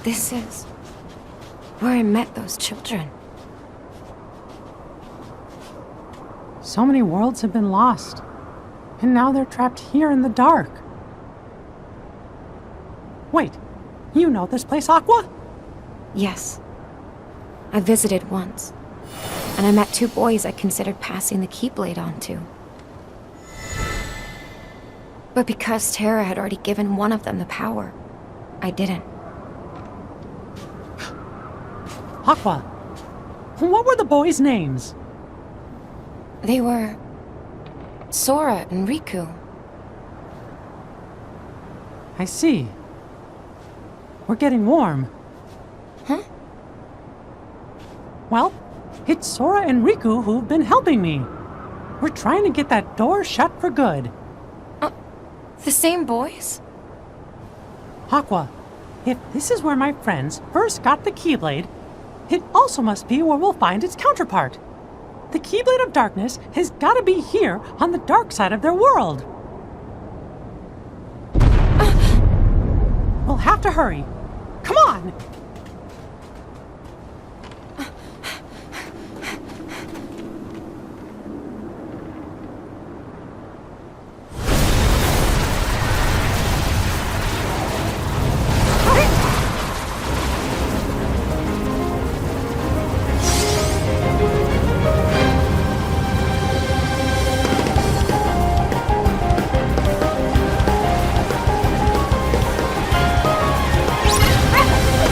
This is where I met those children. So many worlds have been lost, and now they're trapped here in the dark. Wait, you know this place, Aqua? Yes. I visited once, and I met two boys I considered passing the Keyblade on to. But because Terra had already given one of them the power, I didn't. Aqua, what were the boys' names? They were Sora and Riku. I see. We're getting warm. Huh? Well, it's Sora and Riku who've been helping me. We're trying to get that door shut for good. The same boys? Aqua, if this is where my friends first got the Keyblade, it also must be where we'll find its counterpart. The Keyblade of Darkness has got to be here on the dark side of their world. We'll have to hurry. Come on!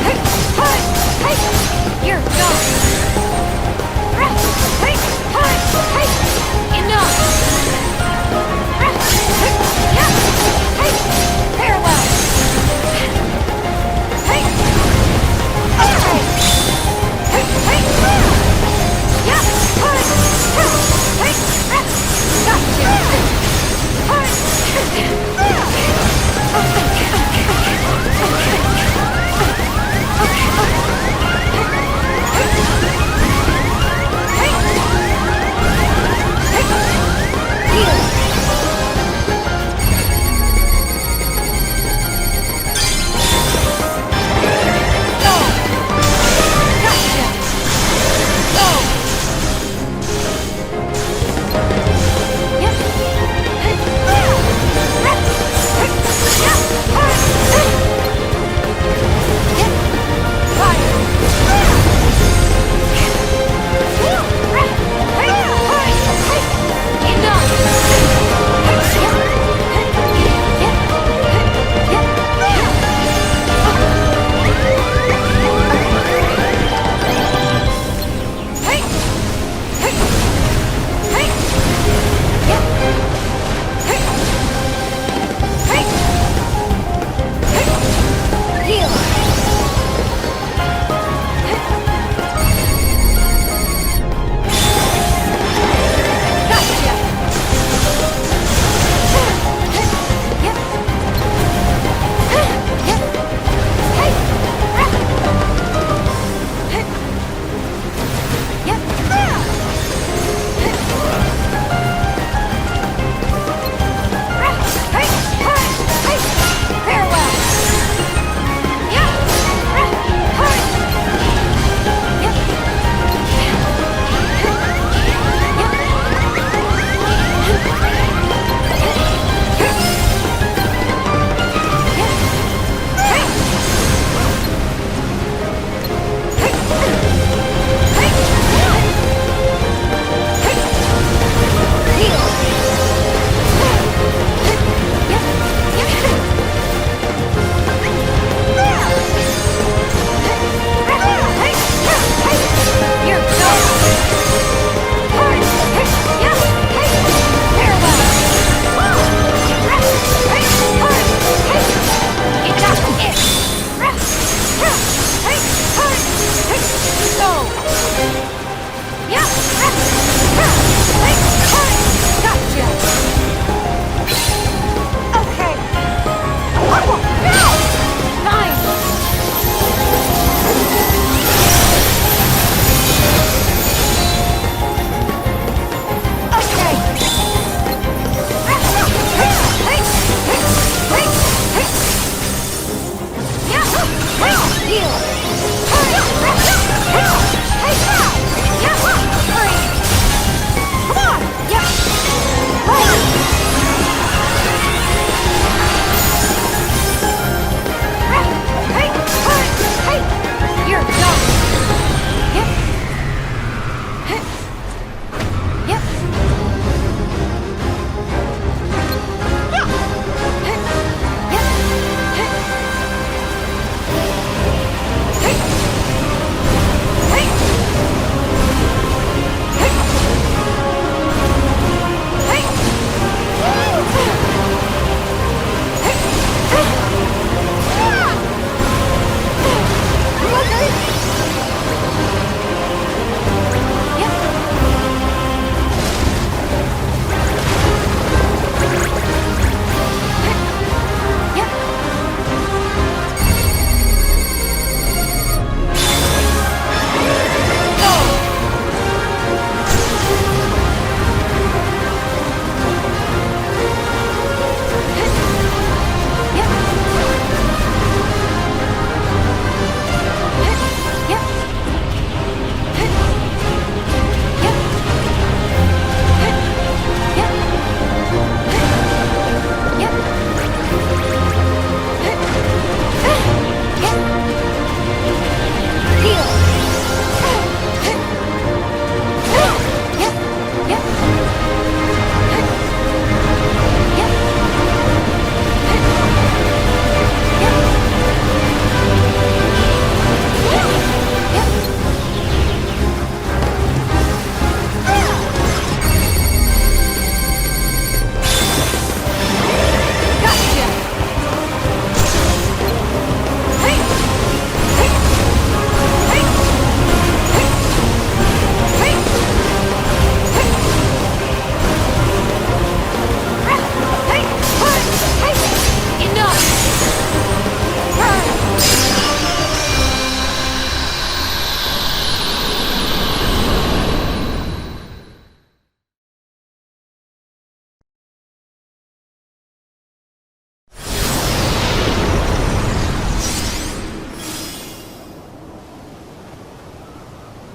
Hey!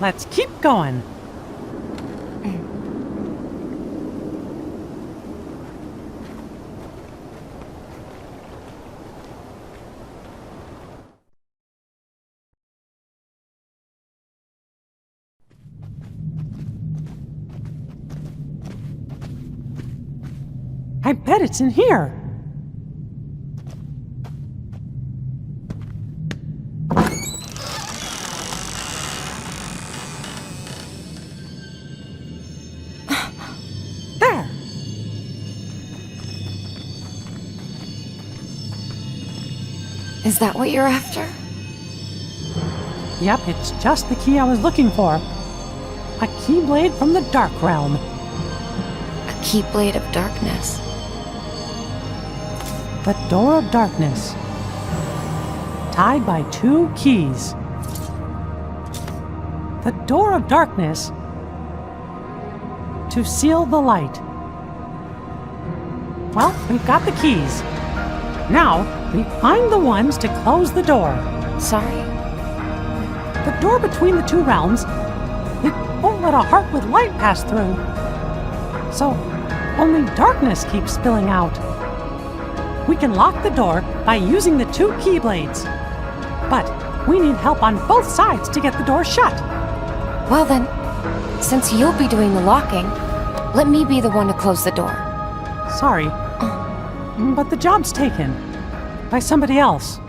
Let's keep going. I bet it's in here. There. Is that what you're after? Yep, it's just the key I was looking for. A keyblade from the Dark Realm. A Keyblade of Darkness. The Door of Darkness. Tied by 2 keys. The Door of Darkness. To seal the light. Well, we've got the keys. Now, we find the ones to close the door. Sorry? The door between the 2 realms, it won't let a heart with light pass through. So, only darkness keeps spilling out. We can lock the door by using the 2 keyblades. But we need help on both sides to get the door shut. Well then, since you'll be doing the locking, let me be the one to close the door. Sorry, but the job's taken by somebody else.